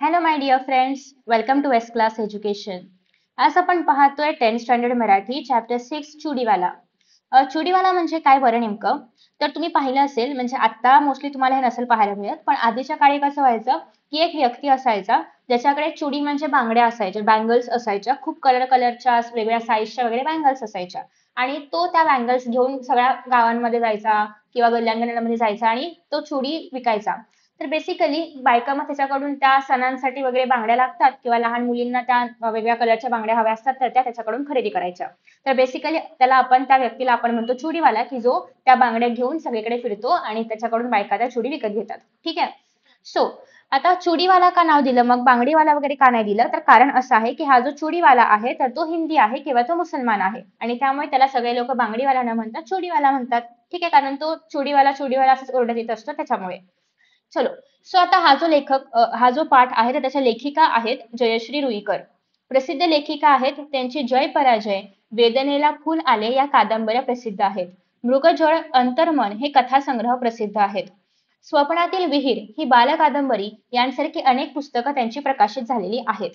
Hello my dear friends, welcome to S class education. आज आपण पाहतोय 10th स्टँडर्ड मराठी चॅप्टर 6 चुडीवाला. चुडीवाला म्हणजे काय बरं नेमकं? तर तुम्ही पाहिलं असेल, म्हणजे आता मोस्टली तुम्हाला हे नसेल पाहायला मिळत, पण आधीच्या काळी कसं व्हायचं की एक व्यक्ती असायचा ज्याच्याकडे चुडी म्हणजे बांगड्या असायच्या, बँगल्स असायच्या, खूप कलर कलरच्या वेगळ्या साईजच्या वगैरे बँगल्स असायच्या. आणि तो त्या बँगल्स घेऊन सगळ्या गावांमध्ये जायचा किंवा गल्ल्यांगल्ल्यांमध्ये जायचा आणि तो चुडी विकायचा. तर बेसिकली बायका मग त्याच्याकडून त्या सणांसाठी वगैरे बांगड्या लागतात किंवा लहान मुलींना त्या वेगळ्या कलरच्या बांगड्या हव्या असतात तर त्या त्याच्याकडून खरेदी करायच्या. तर बेसिकली त्या व्यक्तीला आपण म्हणतो चुडीवाला, की जो त्या बांगड्या घेऊन सगळीकडे फिरतो आणि त्याच्याकडून बायका त्या चुडी विकत घेतात. ठीक आहे. सो आता चुडीवाला का नाव दिलं, मग बांगडीवाला वगैरे का नाही दिलं? तर कारण असं आहे की हा जो चुडीवाला आहे तर तो हिंदी आहे किंवा तो मुसलमान आहे आणि त्यामुळे त्याला सगळे लोक बांगडीवाला न म्हणतात चुडीवाला म्हणतात. ठीक आहे, कारण तो चुडीवाला चुडीवाला असंच ओरडत येत असतो त्याच्यामुळे. चलो. सो आता हा जो पाठ आहे तर त्याच्या लेखिका आहेत जयश्री रुईकर. प्रसिद्ध लेखिका आहेत. त्यांची जय पराजय, वेदनेला फूल आले या कादंबऱ्या प्रसिद्ध आहेत. मृगजळ, अंतर्मन हे कथासंग्रह प्रसिद्ध आहेत. स्वप्नातील विहीर ही बाल कादंबरी यांसारखी अनेक पुस्तकं त्यांची प्रकाशित झालेली आहेत.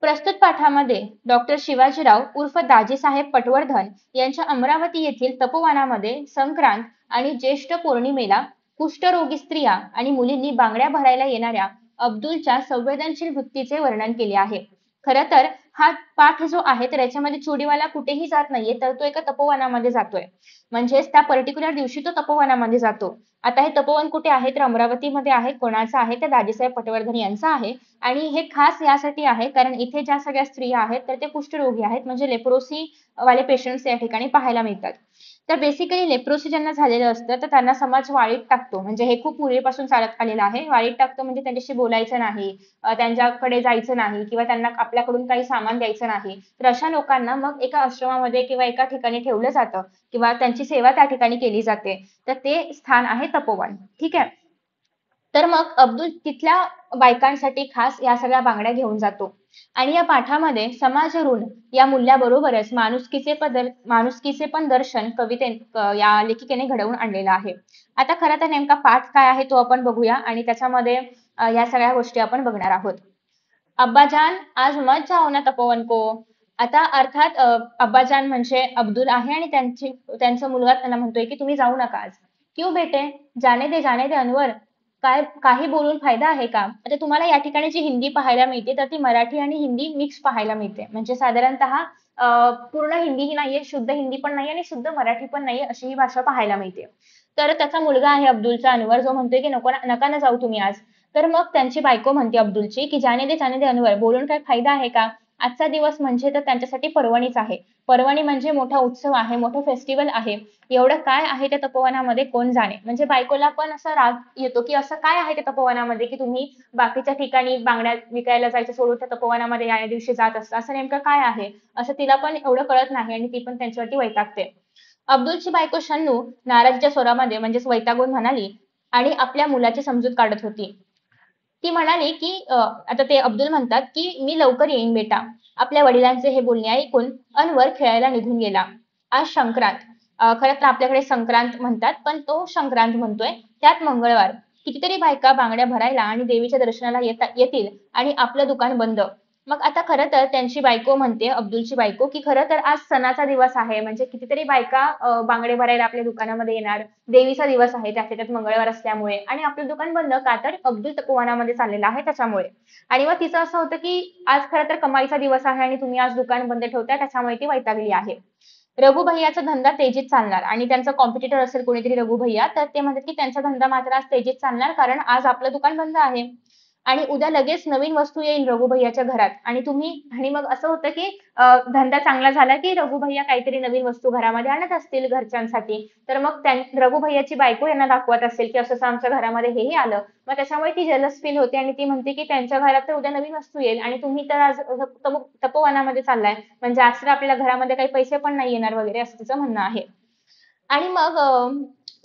प्रस्तुत पाठामध्ये डॉक्टर शिवाजीराव उर्फ दाजीसाहेब पटवर्धन यांच्या अमरावती येथील तपोवनामध्ये संक्रांत आणि ज्येष्ठ पौर्णिमेला कुष्ठरोगी स्त्रिया आणि मुलींनी बांगड्या भरायला येणाऱ्या अब्दुलच्या संवेदनशील वृत्तीचे वर्णन केले आहे. खरं तर हा पाठ जो आहे तर याच्यामध्ये चुडीवाला कुठेही जात नाहीये, तर तो एका तपोवनामध्ये जातोय. म्हणजेच त्या पर्टिक्युलर दिवशी तो तपोवनामध्ये जातो. आता हे तपोवन कुठे आहे तर अमरावतीमध्ये आहे. कोणाचं आहे तर दाजीसाहेब पटवर्धन यांचं आहे. आणि हे खास यासाठी आहे कारण इथे ज्या सगळ्या स्त्रिया आहेत तर ते कुष्ठरोगी आहेत, म्हणजे लेप्रोसी वाले पेशंट्स या ठिकाणी पाहायला मिळतात. तर बेसिकली लेप्रोसी ज्यांना झालेलं असतं तर त्यांना समाज वाळीत टाकतो. म्हणजे हे खूप पूर्वीपासून चालत आलेलं आहे. वाळीत टाकतो म्हणजे त्यांच्याशी बोलायचं नाही, त्यांच्याकडे जायचं नाही किंवा त्यांना आपल्याकडून काही सामान द्यायचं नाही. तर अशा लोकांना मग एका आश्रमामध्ये किंवा एका ठिकाणी ठेवलं जातं किंवा त्यांची सेवा त्या ठिकाणी केली जाते. तर ते स्थान आहे तपोवन. ठीक आहे. तर मग अब्दुल तिथल्या बायकांसाठी खास या सगळ्या बांगड्या घेऊन जातो. आणि या पाठामध्ये समाज ऋण या मूल्याबरोबरच माणुसकीचे पण दर्शन या लेखिकेने घडवून आणलेलं आहे. आता खरं तर नेमका पाठ काय आहे तो आपण बघूया आणि त्याच्यामध्ये या सगळ्या गोष्टी आपण बघणार आहोत. अब्बाजान आज मत जाओ ना तपोवन को. आता अर्थात अब्बाजान म्हणजे अब्दुल आहे आणि त्यांचा मुलगा त्यांना म्हणतोय की तुम्ही जाऊ नका आज. क्यों बेटे, जाने दे अनवर. काय काही बोलून फायदा आहे का? आता तुम्हाला या ठिकाणी जी हिंदी पाहायला मिळते तर ती मराठी आणि हिंदी मिक्स पाहायला मिळते. म्हणजे साधारणतः पूर्ण हिंदी ही नाहीये, शुद्ध हिंदी पण नाही आणि शुद्ध मराठी पण नाहीये, अशी ही भाषा पाहायला मिळते. तर त्याचा मुलगा आहे अब्दुलचा अनवर, जो म्हणतोय की नको नका ना जाऊ तुम्ही आज. तर मग त्यांची बायको म्हणते अब्दुलची की जाने दे अनवर, बोलून काय फायदा आहे का? आजचा दिवस म्हणजे तर त्यांच्यासाठी पर्वणीच आहे. पर्वणी म्हणजे मोठा उत्सव आहे, मोठं फेस्टिवल आहे. एवढं काय आहे त्या तपोवनामध्ये कोण जाणे. म्हणजे बायकोला पण असा राग येतो की असं काय आहे त्या तपोवनामध्ये की तुम्ही बाकीच्या ठिकाणी बांगड्या विकायला जायचं सोडून त्या तपोवनामध्ये या दिवशी जात असता, असं नेमकं काय आहे असं तिला पण एवढं कळत नाही आणि ती पण त्यांच्यावरती वैतागते. अब्दुलची बायको शन्नू नाराजीच्या स्वरामध्ये म्हणजेच वैतागून म्हणाली आणि आपल्या मुलाची समजूत काढत होती. ती म्हणाली की आता ते अब्दुल म्हणतात की मी लवकर येईन बेटा. आपल्या वडिलांचे हे बोलणे ऐकून अनवर खेळायला निघून गेला. आज संक्रांत. खरं तर आपल्याकडे संक्रांत म्हणतात पण तो संक्रांत म्हणतोय. त्यात मंगळवार. कितीतरी बायका बांगड्या भरायला आणि देवीच्या दर्शनाला येतील आणि आपलं दुकान बंद. मग आता खरं तर त्यांची बायको म्हणते, अब्दुलची बायको, की खरं तर आज सणाचा दिवस आहे, म्हणजे कितीतरी बायका बांगडे भरायला आपल्या दुकानामध्ये येणार. देवीचा दिवस आहे, त्यात मंगळवार असल्यामुळे, आणि आपलं दुकान बंद का तर अब्दुल तपोवनामध्ये चाललेला आहे त्याच्यामुळे. आणि मग तिचं असं होतं की आज खरं तर कमाईचा दिवस आहे आणि तुम्ही आज दुकान बंद ठेवताय, त्याच्यामुळे ती वैतागली आहे. रघु भैयाचा धंदा तेजीत चालणार आणि त्यांचा कॉम्पिटिटर असेल कोणीतरी रघु भैया, तर ते म्हणतात की त्यांचा धंदा मात्र आज तेजीत चालणार कारण आज आपलं दुकान बंद आहे. आणि उद्या लगेच नवीन वस्तू येईल रघु भैयाच्या घरात आणि मग असं होतं की धंदा चांगला झाला की रघु भैया काहीतरी नवीन वस्तू घरामध्ये आणत असतील घरच्यांसाठी. तर मग रघु भैयाची बायको यांना दाखवत असेल की असं आमच्या घरामध्ये हेही आलं. मग त्याच्यामुळे ती जलस फील होते आणि ती म्हणते की त्यांच्या घरात तर उद्या नवीन वस्तू येईल आणि तुम्ही तर आज तपोवनामध्ये चाललाय, म्हणजे आज तर आपल्याला घरामध्ये काही पैसे पण नाही येणार वगैरे, असं तिचं म्हणणं आहे. आणि मग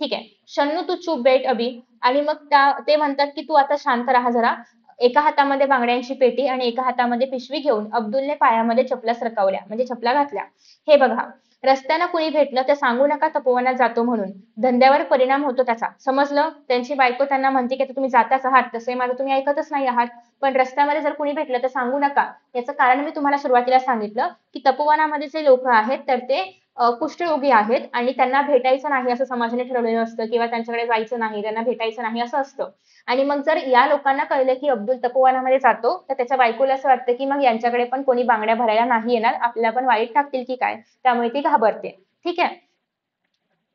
ठीक आहे, शन्नू तू चूप बैठ अभी. आणि मग ते म्हणतात की तू आता शांत राहा जरा. एका हातामध्ये बांगड्यांची पेटी आणि एका हातामध्ये पिशवी घेऊन अब्दुलने पायामध्ये चपला सरकवल्या, म्हणजे चपला घातल्या. हे बघा, रस्त्यानं कुणी भेटलं तर सांगू नका तपोवनात जातो म्हणून. धंद्यावर परिणाम होतो त्याचा. समजलं? त्यांची बायको त्यांना म्हणते की आता तुम्ही जाताच आहात, तसंही माझं तुम्ही ऐकतच नाही आहात. पण रस्त्यामध्ये जर कुणी भेटलं तर सांगू नका. याचं कारण मी तुम्हाला सुरुवातीला सांगितलं की तपोवनामध्ये जे लोक आहेत तर ते कुष्ठरोगी आहेत आणि त्यांना भेटायचं नाही असं समाजाने ठरवलेलं असतं किंवा त्यांच्याकडे जायचं नाही, त्यांना भेटायचं नाही असं असतं. आणि मग जर या लोकांना कळलं की अब्दुल तपोवनामध्ये जातो, तर त्याच्या बायकोला असं वाटतं की मग यांच्याकडे पण कोणी बांगड्या भरायला नाही येणार, आपल्याला पण वाईट टाकतील की काय? त्यामुळे ती घाबरते. ठीक आहे.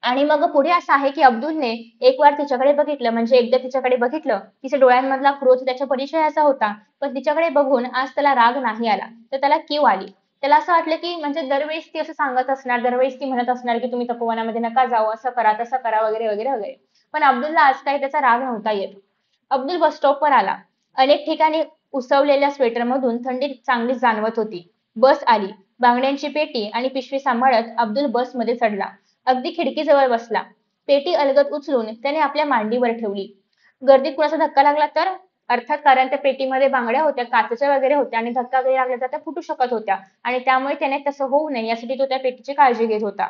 आणि मग पुढे असं आहे की अब्दुलने एक वार तिच्याकडे बघितलं, म्हणजे एकदा तिच्याकडे बघितलं, तिच्या डोळ्यांमधला क्रोध त्याच्या परिचयाचा होता. पण तिच्याकडे बघून आज त्याला राग नाही आला, तर त्याला कीव आली. त्याला असं वाटलं की म्हणजे दरवेळेस ती असं सांगत असणार, दरवेळेस ती म्हणत असणार की तुम्ही तपोवनामध्ये नका जाऊ, असं करा, तसं करा, वगैरे वगैरे वगैरे. पण अब्दुलला आज काही त्याचा राग नव्हता येत. अब्दुल बस स्टॉपवर आला. अनेक ठिकाणी उसवलेल्या स्वेटरमधून थंडी चांगलीच जाणवत होती. बस आली. बांगड्यांची पेटी आणि पिशवी सांभाळत अब्दुल बसमध्ये चढला. अगदी खिडकीजवळ बसला. पेटी अलगद उचलून त्याने आपल्या मांडीवर ठेवली. गर्दीत कुणाचा धक्का लागला तर? अर्थात, कारण त्या पेटीमध्ये बांगड्या होत्या, काचेच्या वगैरे होत्या आणि धक्का जरी लागला तर त्या फुटू शकत होत्या आणि त्यामुळे त्याने तसं होऊ नये यासाठी तो त्या पेटीची काळजी घेत होता.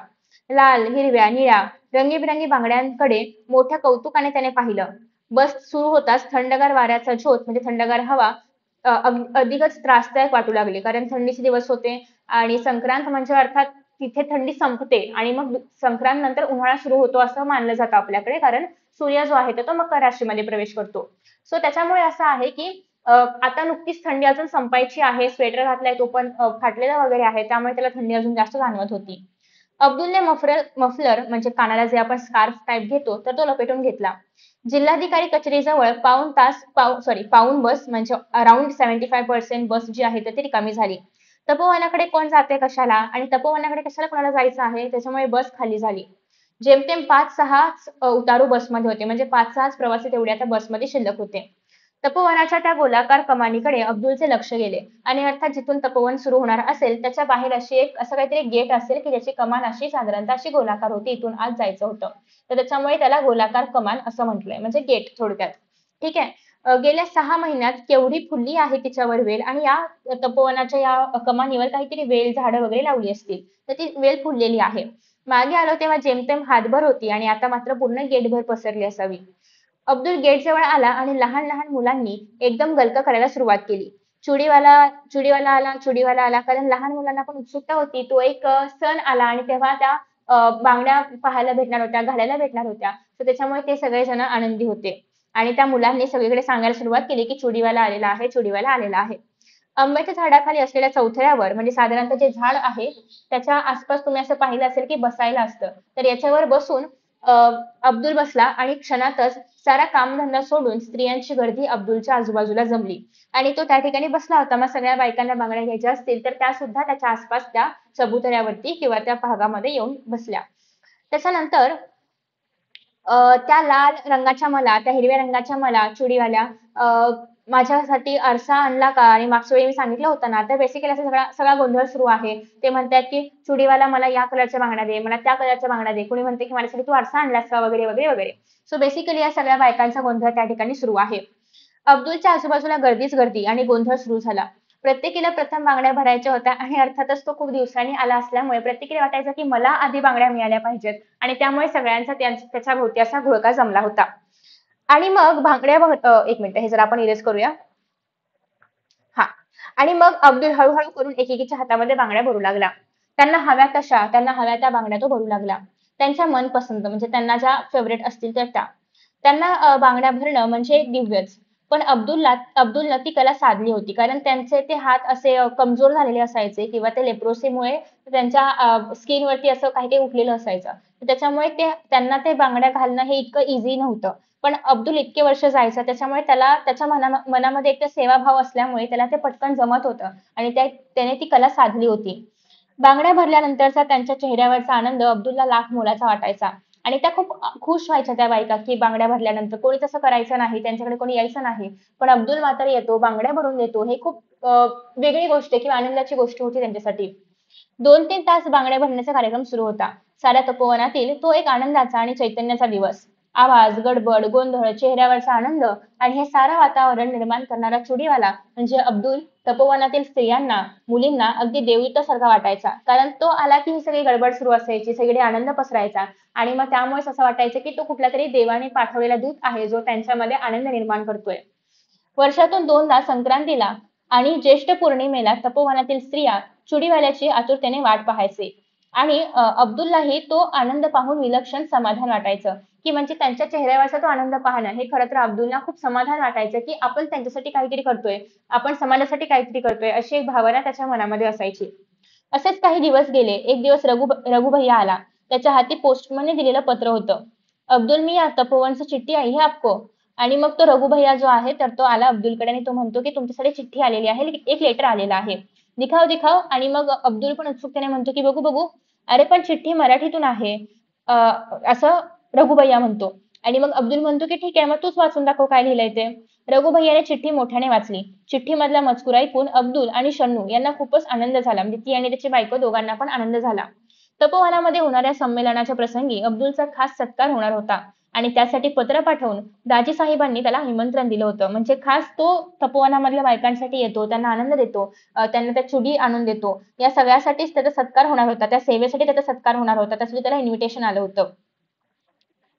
लाल, हिरव्या, निळ्या, रंगीबिरंगी बांगड्यांकडे मोठ्या कौतुकाने त्याने पाहिलं. बस सुरू होताच थंडगार वाऱ्याचा झोत म्हणजे थंडगार हवा अधिकच त्रासदायक वाटू लागली. कारण थंडीचे दिवस होते आणि संक्रांत म्हणजे अर्थात तिथे थंडी संपते आणि मग संक्रांत नंतर उन्हाळा सुरू होतो असं मानलं जातं आपल्याकडे. कारण सूर्य जो आहे तो मकर राशीमध्ये प्रवेश करतो. सो त्याच्यामुळे असं आहे की आता नुकतीच थंडी अजून संपायची आहे. स्वेटर घातलाय तो पण फाटलेला वगैरे आहे. त्यामुळे त्याला थंडी अजून जास्त जाणवत होती. अब्दुलने मफलर म्हणजे कानाला जे आपण स्कार्फ टाईप घेतो तर तो लपेटून घेतला. जिल्हाधिकारी कचेरीजवळ पाऊण बस म्हणजे अराउंड 75% बस जी आहे तर ती रिकामी झाली. तपोवनाकडे कोण जाते कशाला आणि तपोवनाकडे कशाला कोणाला जायचं आहे त्याच्यामुळे बस खाली झाली. जेमतेम 5-6 उतारू बसमध्ये होते, म्हणजे 5-6 प्रवासी तेवढ्या त्या बसमध्ये शिल्लक होते. तपोवनाच्या त्या गोलाकार कमानीकडे अब्दुलचे लक्ष गेले आणि अर्थात जिथून तपोवन सुरू होणार असेल त्याच्या बाहेर असं काहीतरी गेट असेल की ज्याची कमान अशी साधारणतः अशी गोलाकार होती, इथून आत जायचं होतं. तर त्याच्यामुळे त्याला गोलाकार कमान असं म्हटलंय, म्हणजे गेट थोडक्यात. ठीक आहे. गेल्या 6 महिन्यात केवढी फुलली आहे तिच्यावर वेल आणि या तपोवनाच्या या कमानीवर काहीतरी वेल झाडं वगैरे लावली असतील तर ती वेल फुललेली आहे. मागे आलो तेव्हा जेमतेम हातभर होती आणि आता मात्र पूर्ण गेटभर पसरली असावी. अब्दुल गेट जवळ आला आणि लहान लहान मुलांनी एकदम गलका करायला सुरुवात केली. चुडीवाला चुडीवाला आला, चुडीवाला आला, कारण लहान मुलांना पण उत्सुकता होती. तो एक सण आला आणि तेव्हा त्या बांगड्या पाहायला भेटणार होत्या, घालायला भेटणार होत्या. तर त्याच्यामुळे ते सगळेजण आनंदी होते. आणि त्या मुलांनी सगळीकडे सांगायला सुरुवात केली की चुडीवाला आलेला आहे, चुडीवाला आलेला आहे. आंब्याच्या झाडाखाली असलेल्या चौथऱ्यावर म्हणजे साधारणतः जे झाड आहे त्याच्या आसपास तुम्ही असं पाहिलं असेल की बसायला असतं. तर याच्यावर बसून अब्दुल बसला आणि क्षणातच सारा कामधंदा सोडून स्त्रियांची गर्दी अब्दुलच्या आजूबाजूला जमली आणि तो त्या ठिकाणी बसला होता. मग सगळ्या बायकांना बांगड्या घ्यायच्या असतील तर त्या सुद्धा त्याच्या आसपास त्या चबुतऱ्यावरती किंवा त्या भागामध्ये येऊन बसल्या. त्याच्यानंतर त्या लाल रंगाच्या मला, त्या हिरव्या रंगाच्या मला चुडीवाल्या माझ्यासाठी आरसा आणला का? आणि मागच्या वेळी मी सांगितलं होतं ना, तर बेसिकली असा सगळा सगळा गोंधळ सुरू आहे. ते म्हणतात की चुडीवाला मला या कलरच्या बांगड्या दे, मला त्या कलरच्या बांगड्या दे. कोणी म्हणते की माझ्यासाठी तू आरसा आणलास का? वगैरे वगैरे वगैरे. सो बेसिकली या सगळ्या बायकांचा गोंधळ त्या ठिकाणी सुरू आहे. अब्दुलच्या आजूबाजूला गर्दीच गर्दी आणि गोंधळ सुरू झाला. प्रत्येकीला प्रथम बांगड्या भरायच्या होत्या आणि अर्थातच तो खूप दिवसांनी आला असल्यामुळे प्रत्येकीला वाटायचं की मला आधी बांगड्या मिळाल्या पाहिजेत आणि त्यामुळे सगळ्यांचा त्याच्या भोवती असा घोळका जमला होता. आणि मग एक मिनिट, हे जर आपण इरेज करूया. हा. आणि मग अब्दुल हळूहळू करून एकेकीच्या हातामध्ये बांगड्या भरू लागला. त्यांना हव्या तशा, त्यांना हव्या त्या बांगड्या तो भरू लागला. त्यांच्या मनपसंत म्हणजे त्यांना ज्या फेवरेट असतील तर त्या. त्यांना बांगड्या भरणं म्हणजे दिव्यच. पण अब्दुलनं ती कला साधली होती. कारण त्यांचे ते हात असे कमजोर झालेले असायचे किंवा ते लेप्रोसीमुळे त्यांच्या स्किनवरती असं काही काही उठलेलं असायचं. तर त्याच्यामुळे त्यांना ते बांगड्या घालणं हे इतकं इझी नव्हतं. पण अब्दुल इतके वर्ष जायचा त्याच्यामुळे त्याला त्याच्या मनामध्ये एक सेवाभाव असल्यामुळे त्याला ते पटकन जमत होतं आणि त्याने ती कला साधली होती. बांगड्या भरल्यानंतरचा त्यांच्या चेहऱ्यावरचा आनंद अब्दुलला लाख मोलाचा वाटायचा आणि त्या खूप खुश व्हायच्या त्या बायका की बांगड्या भरल्यानंतर. कोणी तसं करायचं नाही, त्यांच्याकडे कोणी यायचं नाही, पण अब्दुल मात्र येतो, बांगड्या भरून देतो. हे खूप वेगळी गोष्ट आहे किंवा आनंदाची गोष्ट होती त्यांच्यासाठी. 2-3 तास बांगड्या भरण्याचा कार्यक्रम सुरू होता. साऱ्या तपोवनातील तो एक आनंदाचा आणि चैतन्याचा दिवस. आवाज, गडबड, गोंधळ, चेहऱ्यावरचा आनंद आणि हे सारं वातावरण निर्माण करणारा चुडीवाला म्हणजे अब्दुल तपोवनातील स्त्रियांना, मुलींना अगदी देवदूतासारखा वाटायचा. कारण तो आला की ही सगळी गडबड सुरू असायची, सगळीकडे आनंद पसरायचा आणि मग त्यामुळेच असं वाटायचं की तो कुठल्यातरी देवाने पाठवलेला दूत आहे जो त्यांच्यामध्ये आनंद निर्माण करतोय. वर्षातून दोनदा संक्रांतीला आणि ज्येष्ठ पौर्णिमेला तपोवनातील स्त्रिया चुडीवाल्याची आतुरतेने वाट पाहायचे आणि अब्दुललाही तो आनंद पाहून विलक्षण समाधान वाटायचं की म्हणजे त्यांच्या चेहऱ्यावरचा तो आनंद पाहणं हे खरं तर अब्दुलला खूप समाधान वाटायचं की आपण त्यांच्यासाठी काहीतरी करतोय, आपण समाजासाठी काहीतरी करतोय अशी एक भावना त्याच्या मनामध्ये असायची. असेच काही दिवस गेले. एक दिवस रघु भैया आला. त्याच्या हाती पोस्टमनने दिलेलं पत्र होतं. अब्दुल मियां तपोवन से चिठ्ठी आई है आपको. आणि मग तो रघु भैया जो आहे तर तो आला अब्दुलकडे आणि तो म्हणतो की तुमच्यासाठी चिठ्ठी आलेली आहे, एक लेटर आलेला आहे. दिखाव दिखाव. आणि मग अब्दुल पण उत्सुकतेने म्हणतो की बघू बघू. अरे पण चिठ्ठी मराठीतून आहे. असं रघु भैया म्हणतो. आणि मग अब्दुल म्हणतो की ठीक आहे मग तूच वाचून दाखव काय लिहिलंय ते. रघु भैयाने चिठ्ठी मोठ्याने वाचली. चिठ्ठीमधला मजकूर ऐकून अब्दुल आणि शन्नू यांना खूपच आनंद झाला. म्हणजे ती आणि त्याची बायको दोघांना पण आनंद झाला. तपोवनामध्ये होणाऱ्या संमेलनाच्या प्रसंगी अब्दुलचा खास सत्कार होणार होता आणि त्यासाठी पत्र पाठवून दाजी साहेबांनी त्याला निमंत्रण दिलं होतं. म्हणजे खास तो तपोवनामधल्या बायकांसाठी येतो, त्यांना आनंद देतो, त्यांना त्या चुडी आणून देतो. या सगळ्यासाठीच त्याचा सत्कार होणार होता. त्या सेवेसाठी त्याचा सत्कार होणार होता. त्यासाठी त्याला इन्व्हिटेशन आलं होतं.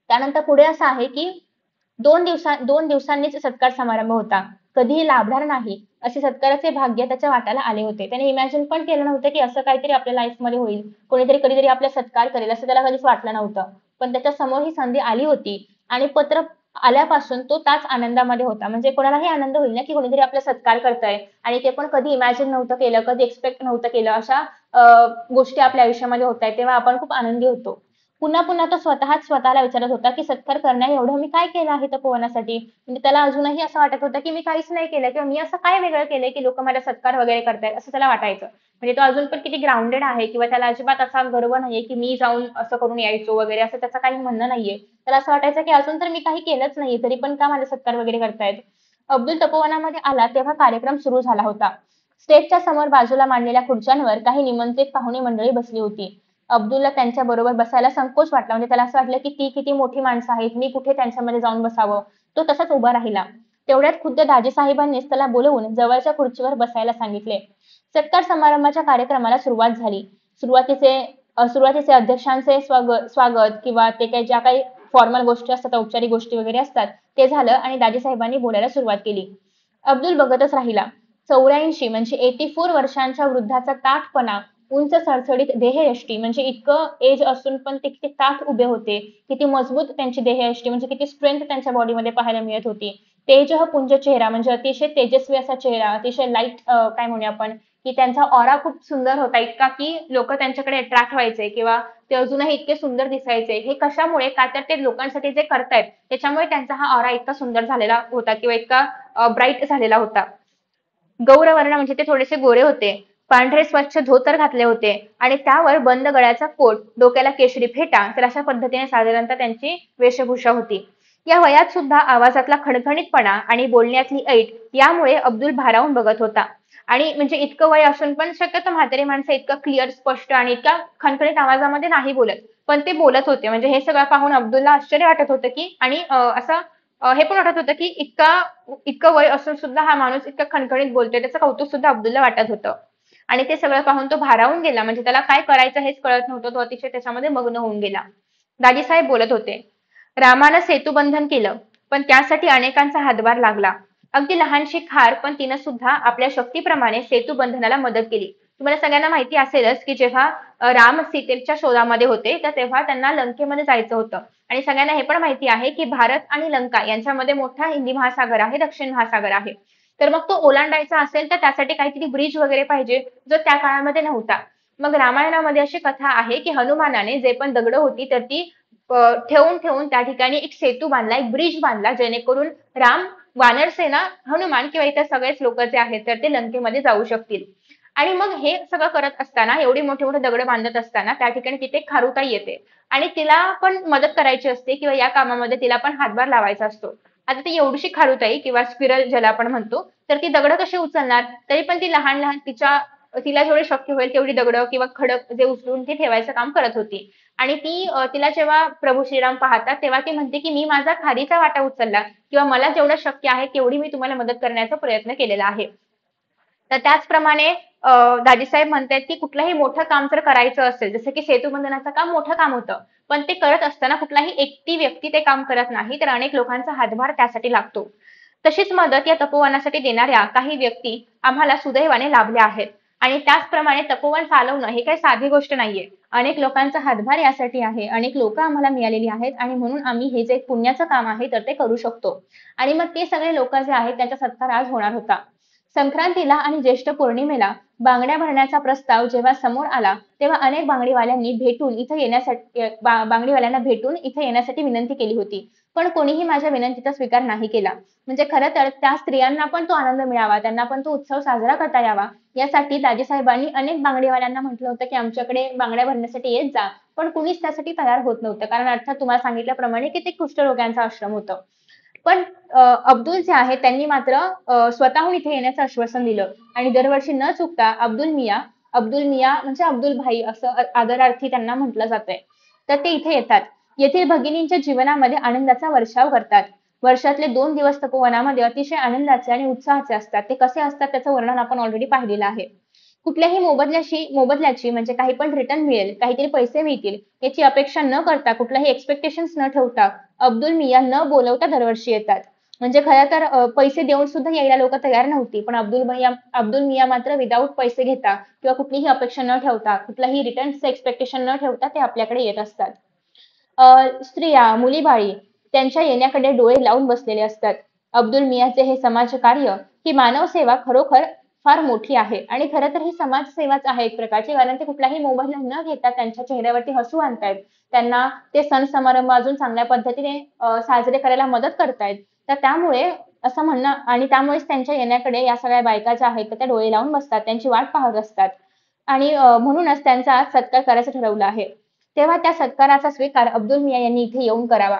त्यानंतर पुढे असं आहे की दोन दिवसांनीच सत्कार समारंभ होता. कधीही लाभणार नाही असे सत्काराचे भाग्य त्याच्या वाट्याला आले होते. त्याने इमॅजिन पण केलं नव्हतं की असं काहीतरी आपल्या लाईफमध्ये होईल. कोणीतरी कधीतरी आपला सत्कार करेल असं त्याला कधीच वाटलं नव्हतं. पण त्याच्या समोर ही संधी आली होती आणि पत्र आल्यापासून तो त्याच आनंदामध्ये होता. म्हणजे कोणालाही आनंद होईल ना की कोणीतरी आपला सत्कार करतंय आणि ते पण कधी इमॅजिन नव्हतं केलं, कधी एक्सपेक्ट नव्हतं केलं. अशा गोष्टी आपल्या आयुष्यामध्ये होत आहेत तेव्हा आपण खूप आनंदी होतो. पुन्हा पुन्हा तो स्वतःच स्वतःला विचारत होता की सत्कार करण्या एवढं मी काय केलं आहे तपोवनासाठी. म्हणजे त्याला अजूनही असं वाटत होतं की मी काहीच नाही केलं किंवा मी असं काय वेगळं केलंय की लोक माझा सत्कार वगैरे करतायत असं त्याला वाटायचं. म्हणजे तो अजून पण किती ग्राउंडेड आहे किंवा त्याला अजिबात असा गर्व नाहीये की मी जाऊन असं करून यायचो वगैरे असं त्याचं काही म्हणणं नाहीये. त्याला असं वाटायचं की अजून तर मी काही केलंच नाहीये तरी पण का माझा सत्कार वगैरे करतायत. अब्दुल तपोवनामध्ये आला तेव्हा कार्यक्रम सुरू झाला होता. स्टेजच्या समोर बाजूला मांडलेल्या खुर्च्यांवर काही निमंत्रित पाहुणे मंडळी बसली होती. अब्दुलला त्यांच्या बरोबर बसायला संकोच वाटला. म्हणजे त्याला असं वाटलं की ती किती मोठी माणसं आहेत, मी कुठे त्यांच्यामध्ये जाऊन बसावं. तो तसाच उभा राहिला. तेवढ्यात खुद्द दाजी साहेबांनीच त्याला बोलवून जवळच्या खुर्चीवर बसायला सांगितले. सत्कार समारंभाच्या कार्यक्रमाला सुरुवात झाली. सुरुवातीचे अध्यक्षांचे स्वागत किंवा ते काही ज्या काही फॉर्मल गोष्टी असतात, औपचारिक गोष्टी वगैरे असतात ते झालं आणि दाजी साहेबांनी बोलायला सुरुवात केली. अब्दुल बघतच राहिला. 84 म्हणजे 84 वर्षांच्या वृद्धाचा ताठपणा, उंच सडसडीत देहयष्टी म्हणजे इतकं एज असून पण ते किती ताठ उभे होते, किती मजबूत त्यांची देहयष्टी म्हणजे किती स्ट्रेंथ त्यांच्या बॉडीमध्ये पाहायला मिळत होती. तेजः पुंज चेहरा म्हणजे अतिशय तेजस्वी असा चेहरा, अतिशय लाईट काय म्हणूया आपण की त्यांचा ऑरा खूप सुंदर होता, इतका की लोक त्यांच्याकडे अट्रॅक्ट व्हायचे किंवा ते अजूनही इतके सुंदर दिसायचे. हे कशामुळे? का तर ते लोकांसाठी जे करतायत त्याच्यामुळे त्यांचा हा ऑरा इतका सुंदर झालेला होता किंवा इतका ब्राईट झालेला होता. गौरवर्ण म्हणजे ते थोडेसे गोरे होते. पांढरे स्वच्छ धोतर घातले होते आणि त्यावर बंद गळ्याचा कोट, डोक्याला केशरी फेटा. तर अशा पद्धतीने साधारणतः त्यांची वेशभूषा होती. या वयात सुद्धा आवाजातला खणखणीतपणा आणि बोलण्यातली ऐट यामुळे अब्दुल भारावून बघत होता. आणि म्हणजे इतकं वय असून पण शक्यतो म्हातारी माणसं इतकं क्लिअर, स्पष्ट आणि इतक्या खणखणीत आवाजामध्ये नाही बोलत. पण ते बोलत होते. म्हणजे हे सगळं पाहून अब्दुलला आश्चर्य वाटत होतं की आणि असं हे पण वाटत होतं की इतकं वय असून सुद्धा हा माणूस इतका खणखणीत बोलतोय. त्याचं कौतुक सुद्धा अब्दुलला वाटत होतं. आणि ते सगळं पाहून तो भारावून गेला. म्हणजे त्याला काय करायचं हेच कळत नव्हतं. तो अतिशय त्याच्यामध्ये मग्न होऊन गेला. दाजीसाहेब बोलत होते. रामानं सेतुबंधन केलं, पण त्यासाठी अनेकांचा हातभार लागला. अगदी लहानशी खार पण तिनं सुद्धा आपल्या शक्तीप्रमाणे सेतुबंधनाला मदत केली. तुम्हाला सगळ्यांना माहिती असेलच की जेव्हा राम सीतेच्या शोधामध्ये होते तर तेव्हा त्यांना लंकेमध्ये जायचं होतं. आणि सगळ्यांना हे पण माहिती आहे की भारत आणि लंका यांच्यामध्ये मोठा हिंदी महासागर आहे, दक्षिण महासागर आहे. तर मग तो ओलांडायचा असेल तर त्यासाठी काहीतरी ब्रिज वगैरे पाहिजे, जो त्या काळामध्ये नव्हता. मग रामायणामध्ये अशी कथा आहे की हनुमानाने जे पण दगड होती तर ती ठेवून ठेवून त्या ठिकाणी एक सेतू बांधला, एक ब्रिज बांधला, जेणेकरून राम, वानरसेना, हनुमान किंवा इतर सगळेच लोक जे आहेत तर ते लंकेमध्ये जाऊ शकतील. आणि मग हे सगळं करत असताना, एवढी मोठी मोठी दगड बांधत असताना त्या ठिकाणी तिथे खारुताई येते आणि तिला पण मदत करायची असते किंवा या कामामध्ये तिला पण हातभार लावायचा असतो. आता ती एवढीशी खारुताई किंवा स्क्विरल ज्याला आपण म्हणतो तर ती दगड कशी उचलणार? तरी पण ती लहान लहान तिच्या तिला जेवढे शक्य होईल तेवढी दगडं किंवा खडक जे उचलून ती ठेवायचं काम करत होती. आणि तिला जेव्हा प्रभू श्रीराम पाहतात तेव्हा ती म्हणते की मी माझा खारीचा वाटा उचलला किंवा मला जेवढं शक्य आहे तेवढी मी तुम्हाला मदत करण्याचा प्रयत्न केलेला आहे. तर त्याचप्रमाणे दाजीसाहेब म्हणतायत की कुठलंही मोठं काम जर करायचं असेल, जसं की सेतूबंधनाचं काम मोठं काम होतं. पण ते करत असताना कुठलाही एकटी व्यक्ती ते काम करत नाही, तर अनेक लोकांचा हातभार त्यासाठी लागतो. तशीच मदत या तपोवनासाठी देणाऱ्या काही व्यक्ती आम्हाला सुदैवाने लाभल्या आहेत. आणि त्याचप्रमाणे तपोवन चालवणं हे काही साधी गोष्ट नाहीये. अनेक लोकांचा हातभार यासाठी आहे. अनेक लोकं आम्हाला मिळालेली आहेत आणि म्हणून आम्ही हे जे पुण्याचं काम आहे तर ते करू शकतो. आणि मग ते सगळे लोकं जे आहेत त्यांचा सत्कार आज होणार होता. संक्रांतीला आणि ज्येष्ठ पौर्णिमेला बांगड्या भरण्याचा प्रस्ताव जेव्हा समोर आला, तेव्हा अनेक बांगडीवाल्यांना भेटून इथे येण्यासाठी विनंती केली होती. पण कोणीही माझ्या विनंतीचा स्वीकार नाही केला. म्हणजे खरं तर त्या स्त्रियांना पण तो आनंद मिळावा, त्यांना पण तो उत्सव साजरा करता यावा, यासाठी दाजीसाहेबांनी अनेक बांगडीवाल्यांना म्हटलं होतं, की आमच्याकडे बांगड्या भरण्यासाठी येत जा. पण कुणीच त्यासाठी तयार होत नव्हतं. कारण अर्थात तुम्हाला सांगितल्याप्रमाणे की ते कुष्ठरोग्यांचं आश्रम होतं. पण अब्दुल जे आहे त्यांनी मात्र स्वतःहून इथे येण्याचं आश्वासन दिलं आणि दरवर्षी न चुकता अब्दुल मिया म्हणजे अब्दुल भाई असं आदरार्थी त्यांना म्हटलं जातंय. तर ते इथे येतात. येथील भगिनींच्या जीवनामध्ये आनंदाचा वर्षाव करतात. वर्षातले 2 दिवस तपोवनामध्ये अतिशय आनंदाचे आणि उत्साहाचे असतात. ते कसे असतात त्याचं वर्णन आपण ऑलरेडी पाहिलेलं आहे. कुठल्याही मोबदल्याची म्हणजे काही पण रिटर्न मिळेल, काहीतरी पैसे मिळतील याची अपेक्षा न करता, कुठल्याही एक्स्पेक्टेशन्स न ठेवता अब्दुल मियां न बोलवता दरवर्षी येतात. म्हणजे खरं तर पैसे देऊन सुद्धा यायला लोकं तयार नव्हती. पण अब्दुल मियां मात्र विदाऊट पैसे घेता किंवा कुठलीही अपेक्षा न ठेवता, कुठल्याही रिटर्न्सचं एक्स्पेक्टेशन न ठेवता ते आपल्याकडे येत असतात. स्त्रिया, मुली-बाळी त्यांच्या येण्याकडे डोळे लावून बसलेले असतात. अब्दुल मियाचे हे समाजकार्य, ही मानवसेवा खरोखर फार मोठी आहे आणि खरं तर ही समाजसेवाच आहे एक प्रकारची. कारण ते कुठलाही मोबदला न घेता त्यांच्या चेहऱ्यावरती हसू आणतायत. त्यांना ते सण समारंभ अजून चांगल्या पद्धतीने साजरे करायला मदत करतायत. तर त्यामुळे असं म्हणणं आणि त्यामुळेच त्यांच्या येण्याकडे या सगळ्या बायका ज्या आहेत, तर त्या डोळे लावून बसतात. त्यांची वाट पाहत असतात. आणि म्हणूनच त्यांचा आज सत्कार करायचं ठरवलं आहे. तेव्हा त्या सत्काराचा स्वीकार अब्दुल मियां यांनी इथे येऊन करावा.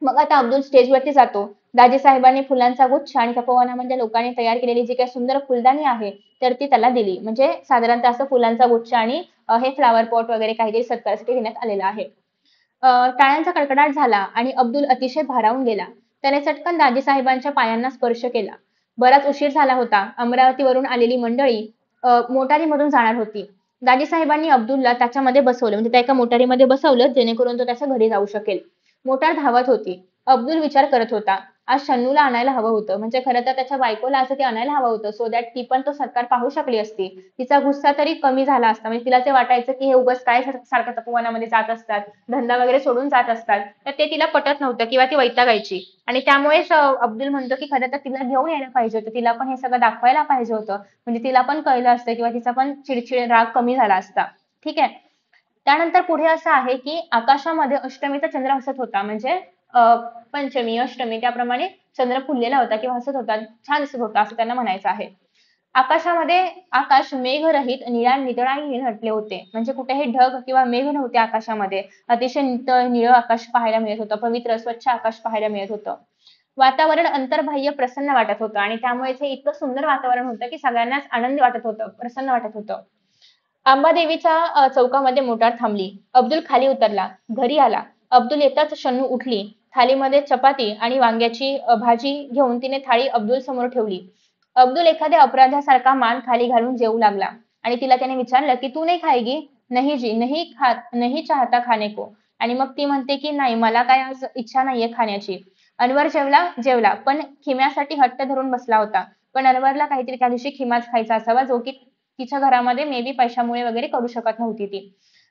मग आता अब्दुल स्टेजवरती जातो. दाजीसाहेबांनी फुलांचा गुच्छ आणि तपोवनामध्ये लोकांनी तयार केलेली जी काही सुंदर फुलदाणी आहे, तर ती त्याला दिली. म्हणजे साधारणतः असं फुलांचा गुच्छ आणि हे फ्लॉवर पॉट वगैरे काहीतरी सत्कारासाठी देण्यात आलेलं आहे. टाळ्यांचा कडकडाट झाला आणि अब्दुल अतिशय भारावून गेला. त्याने चटकन दाजीसाहेबांच्या पायांना स्पर्श केला. बराच उशीर झाला होता. अमरावतीवरून आलेली मंडळी मोटारीमधून जाणार होती. दाजीसाहेबांनी अब्दुलला त्याच्यामध्ये बसवलं. म्हणजे त्या एका मोटारीमध्ये बसवलं जेणेकरून तो त्याच्या घरी जाऊ शकेल. मोटार धावत होती. अब्दुल विचार करत होता. आज शन्नूला आणायला हवं होतं. म्हणजे खरं तर त्याच्या बायकोला आज ते आणायला हवं होतं. सो दॅट ती पण तो सत्कार पाहू शकली असती. तिचा गुस्सा तरी कमी झाला असता. म्हणजे तिला ते वाटायचं की हे उगाच काय सारखं तपोवनामध्ये जात असतात. धंदा वगैरे सोडून जात असतात. तर ते तिला पटत नव्हतं किंवा ती वैतागायची. आणि त्यामुळेच अब्दुल म्हणतो की खरं तर तिला घेऊन यायला पाहिजे होतं. तिला पण हे सगळं दाखवायला पाहिजे होतं. म्हणजे तिला पण कळलं असतं किंवा तिचा पण चिडचिड राग कमी झाला असता. ठीक आहे. त्यानंतर पुढे असं आहे की आकाशामध्ये अष्टमीचा चंद्र हसत होता. म्हणजे पंचमी, अष्टमी त्याप्रमाणे चंद्र फुललेला होता किंवा हसत होता. छान दिसत होता असं त्यांना म्हणायचं आहे. आकाशामध्ये आकाश मेघरहित निळाने नटले होते. म्हणजे कुठेही ढग किंवा मेघ नव्हते आकाशामध्ये. अतिशय निळं आकाश पाहायला मिळत होतं. पवित्र स्वच्छ आकाश पाहायला मिळत होतं. वातावरण अंतर्बाह्य प्रसन्न वाटत होतं आणि त्यामुळे हे इतकं सुंदर वातावरण होतं की सगळ्यांनाच आनंद वाटत होतं, प्रसन्न वाटत होतं. अंबादेवीच्या चौकामध्ये मोटार थांबली. अब्दुल खाली उतरला. घरी आला. अब्दुल येताच शन्नू उठली. थालीमध्ये चपाती आणि वांग्याची भाजी घेऊन तिने थाळी अब्दुल समोर ठेवली. अब्दुल एखाद्या अपराध्यासारखा मान खाली घालून जेवू लागला आणि तिला त्याने विचारलं की तू नाही खाएगी? नहीं जी, नहीं चाहता खाने को. आणि मग ती म्हणते की नाही मला काय आज इच्छा नाहीये खाण्याची. अनवर जेवला पण खिम्यासाठी हट्ट धरून बसला होता. पण अनवरला काहीतरी त्या दिवशी खिमाच खायचा असावा जो की तिच्या घरामध्ये मे बी पैशामुळे वगैरे करू शकत नव्हती ती.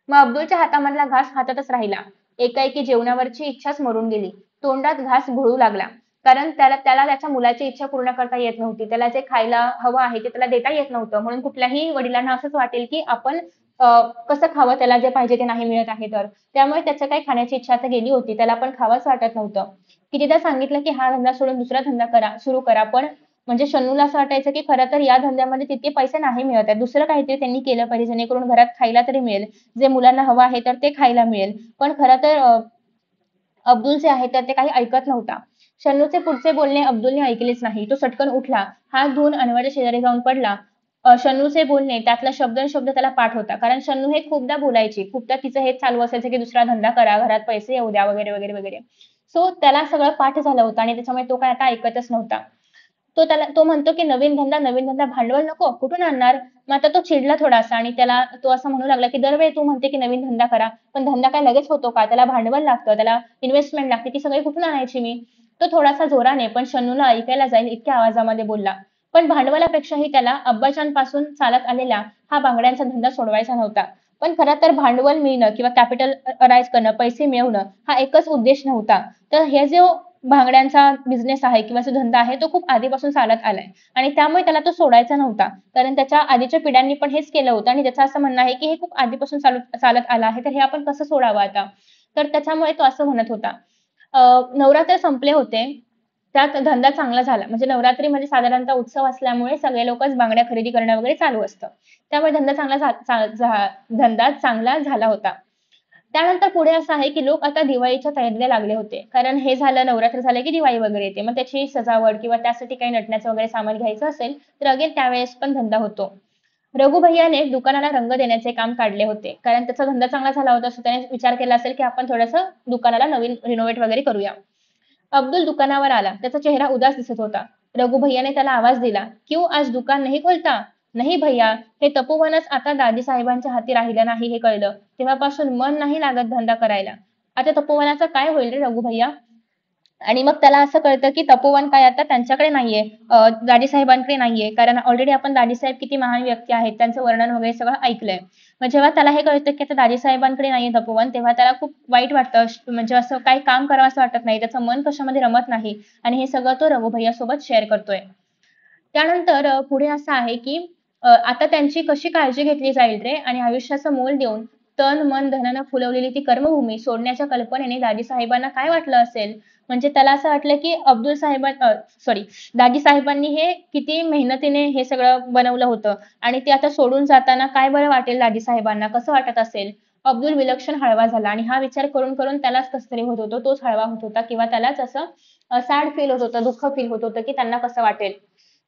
मग अब्दुलच्या हातामधला घास हातातच राहिला. एकाएकी जेवणावरची इच्छाच मरून गेली. तोंडात घास घोळू लागला. कारण त्याला त्याला त्याच्या मुलाची इच्छा पूर्ण करता येत नव्हती. त्याला जे खायला हवं आहे ते त्याला देता येत नव्हतं. म्हणून कुठल्याही वडिलांना असंच वाटेल की आपण कसं खावं त्याला जे पाहिजे ते नाही मिळत आहे तर. त्यामुळे त्याचं काही खाण्याची इच्छा आता गेली होती. त्याला पण खावंच वाटत नव्हतं. कितीदा सांगितलं की हा धंदा सोडून दुसरा धंदा सुरू करा. पण म्हणजे शन्नूला असं वाटायचं की खरं तर या धंद्यामध्ये तितके पैसे नाही मिळत आहेत. दुसरं काहीतरी त्यांनी केलं पाहिजे जेणेकरून घरात खायला तरी मिळेल. जे मुलांना हवं आहे तर ते खायला मिळेल. पण खरं तर अब्दुल जे आहे तर ते काही ऐकत नव्हता. शन्नूचे पुढचे बोलणे अब्दुलने ऐकलेच नाही. तो सटकन उठला. हात धुवून अनवरच्या शेजारी जाऊन पडला. शन्नूचे बोलणे त्यातला शब्द आणि शब्द त्याला पाठ होता. कारण शन्नू हे खूपदा बोलायची. खूपदा तिचं हेच चालू असायचं की दुसरा धंदा करा, घरात पैसे येऊ द्या वगैरे, वगैरे, वगैरे. सो त्याला सगळं पाठ झालं होतं आणि त्याच्यामुळे तो काय आता ऐकतच नव्हता. तो म्हणतो की नवीन धंदा भांडवल नको, कुठून आणणार? मग आता तो चिडला थोडासा आणि त्याला तो असं म्हणू लागला की दरवेळी तू म्हणते की नवीन धंदा करा, पण धंदा काय लगेच होतो का? त्याला भांडवल लागतं, त्याला इन्व्हेस्टमेंट लागते, ती सगळी कुठून आणायची मी? तो थोडासा जोराने पण शन्नूला ऐकायला जाईल इतक्या आवाजामध्ये बोलला. पण भांडवलापेक्षाही त्याला अब्बाजांपासून चालत आलेला हा बांगड्यांचा धंदा सोडवायचा नव्हता. पण खरं तर भांडवल मिळणं किंवा कॅपिटल अराईज करणं, पैसे मिळवणं हा एकच उद्देश नव्हता. तर हे जो बांगड्यांचा बिझनेस आहे किंवा जो धंदा आहे तो खूप आधीपासून चालत आलाय आणि त्यामुळे त्याला तो सोडायचा नव्हता. कारण त्याच्या आधीच्या पिढ्यांनी पण हेच केलं होतं आणि त्याचं असं म्हणणं आहे की हे खूप आधीपासून चालत आलं आहे, तर हे आपण कसं सोडावं आता? तर त्याच्यामुळे तो असं म्हणत होता. नवरात्र संपले होते. त्यात धंदा चांगला झाला. म्हणजे नवरात्रीमध्ये साधारणतः उत्सव असल्यामुळे सगळे लोकच बांगड्या खरेदी करणं वगैरे चालू असतं. त्यामुळे धंदा चांगला झाला होता. त्यानंतर पुढे असं आहे की लोक आता दिवाळीच्या तयारीला लागले होते. कारण हे झालं, नवरात्र झालं की दिवाळी वगैरे येते. मग त्याची सजावट किंवा त्यासाठी काही नटण्याचं वगैरे सामान घ्यायचं असेल, तर अगेन त्यावेळेस पण धंदा होतो. रघु भैयाने दुकानाला रंग देण्याचे काम काढले होते. कारण त्याचा धंदा चांगला झाला होता, सो त्याने विचार केला असेल की आपण थोडंसं दुकानाला नवीन रिनोव्हेट वगैरे करूया. अब्दुल दुकानावर आला. त्याचा चेहरा उदास दिसत होता. रघु भैयाने त्याला आवाज दिला, "क्यों आज दुकान नहीं खोलता?" "नहीं भैया, हे तपोवनच आता दाजीसाहेबांच्या हाती राहिलं नाही हे कळलं. तेव्हापासून मन नाही लागत धंदा करायला." "आता तपोवनाचं काय होईल रे रघु भैया?" आणि मग त्याला असं कळतं की तपोवन काय आता त्यांच्याकडे नाहीये, दाजीसाहेबांकडे नाहीये. कारण ऑलरेडी आपण दाजीसाहेब किती महान व्यक्ती आहेत त्यांचं वर्णन वगैरे सगळं ऐकलंय. मग जेव्हा त्याला हे कळतं की आता दाजीसाहेबांकडे नाहीये तपोवन, तेव्हा त्याला खूप वाईट वाटतं. म्हणजे असं काही काम करावं असं वाटत नाही. त्याचं मन कशामध्ये रमत नाही आणि हे सगळं तो रघु सोबत शेअर करतोय. त्यानंतर पुढे असं आहे की आता त्यांची कशी काळजी घेतली जाईल रे आणि आयुष्याचं मोल देऊन तन, मन, धनानं फुलवलेली ती कर्मभूमी सोडण्याच्या कल्पनेने दाजीसाहेबांना काय वाटलं असेल? म्हणजे त्याला असं वाटलं की दाजी साहेबांनी हे किती मेहनतीने हे सगळं बनवलं होतं आणि ते आता सोडून जाताना काय बरं वाटेल दाजी साहेबांना, कसं वाटत असेल? अब्दुल विलक्षण हळवा झाला आणि हा विचार करून करून त्यालाच कसं तरी होत होतं. तोच हळवा होत होता किंवा त्यालाच असं सॅड फील होत होतं, दुःख फील होत होतं की त्यांना कसं वाटेल.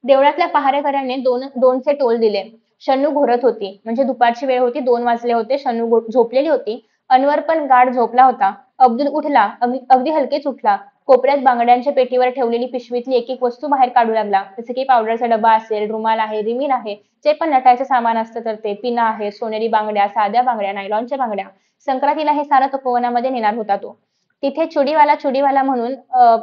देवळातल्या पहारेकऱ्याने दोनचे टोल दिले. शन्नू घोरत होती. म्हणजे दुपारची वेळ होती, 2 वाजले होते. शन्नू झोपलेली होती. अनवर पण गाढ झोपला होता. अब्दुल उठला, अगदी हलकेच उठला. कोपऱ्यात बांगड्यांच्या पेटीवर ठेवलेली पिशवीतली एक एक वस्तू बाहेर काढू लागला. जसे की पावडरचा डबा असेल, रुमाल आहे, रिमीन आहे, जे पण नटायचं सामान असतं तर ते, पिना आहे, सोनेरी बांगड्या, साध्या बांगड्या, नायलॉनच्या बांगड्या. संक्रांतीला हे सारं तपोवनामध्ये नेणार होता तो. तिथे चुडीवाला म्हणून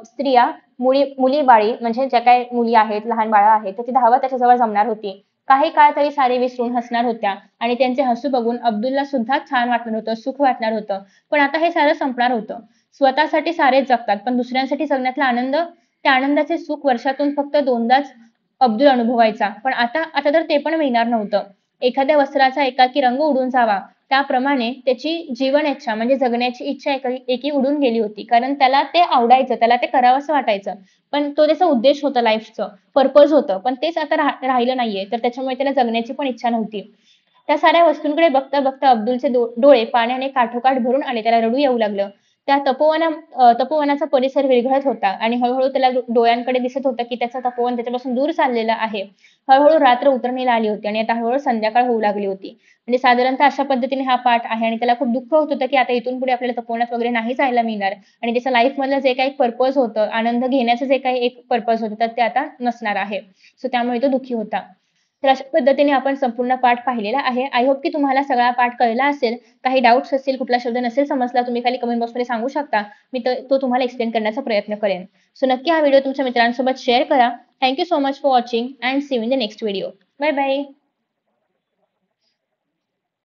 स्त्रिया, मुली बाळी म्हणजे ज्या काही मुली आहेत, लहान बाळं आहेत, तर ती धावत त्याच्याजवळ जमणार होती. काही काळ तरी सारे विसरून हसणार होत्या आणि त्यांचे हसू बघून अब्दुलला सुद्धा छान वाटणार होतं, सुख वाटणार होतं. पण आता हे सारं संपणार होतं. स्वतःसाठी सारेच जगतात, पण दुसऱ्यांसाठी जगण्यातला आनंद, त्या आनंदाचे सुख वर्षातून फक्त दोनदाच अब्दुल अनुभवायचा. पण आता आता तर ते पण मिळणार नव्हतं. एखाद्या वस्त्राचा एकाकी रंग उडून जावा, त्याप्रमाणे त्याची जीवन इच्छा म्हणजे जगण्याची इच्छा एकी उडून गेली होती. कारण त्याला ते आवडायचं, त्याला ते करावंसं वाटायचं. पण तो त्याचा उद्देश होता लाईफचं, पर्पज होतं. पण तेच आता राहिलं नाहीये. तर त्याच्यामुळे त्याला जगण्याची पण इच्छा नव्हती. त्या साऱ्या वस्तूंकडे बघता बघता अब्दुलचे डोळे पाण्याने काठोकाठ भरून आले. त्याला रडू येऊ लागलं. त्या तपोवनाचा परिसर विरघळत होता आणि हळूहळू त्याला डोळ्यांकडे दिसत होतं की त्याचं तपोवन त्याच्यापासून दूर चाललेलं आहे. हळूहळू रात्र उतरणीला आली होती आणि आता हळूहळू संध्याकाळ होऊ लागली होती. म्हणजे साधारणतः अशा पद्धतीने हा पाठ आहे आणि त्याला खूप दुःख होत होतं की आता इथून पुढे आपल्याला तपोवनात वगैरे नाही जायला मिळणार आणि त्याच्या लाईफमधलं जे काही पर्पज होतं, आनंद घेण्याचं जे काही एक पर्पज होतं, तर ते आता नसणार आहे. सो त्यामुळे तो दुःखी होता. तर अशा पद्धतीने आपण संपूर्ण पाठ पाहिलेला आहे. आय होप की तुम्हाला सगळा पाठ कळला असेल. काही डाउट्स असतील, कुठला शब्द नसेल समजला, तुम्ही खाली कमेंट बॉक्समध्ये सांगू शकता. मी तो तुम्हाला एक्सप्लेन करण्याचा प्रयत्न करेन. सो नक्की हा व्हिडिओ तुमच्या मित्रांसोबत शेअर करा. Thank you so much for watching and see you in the next video. Bye bye.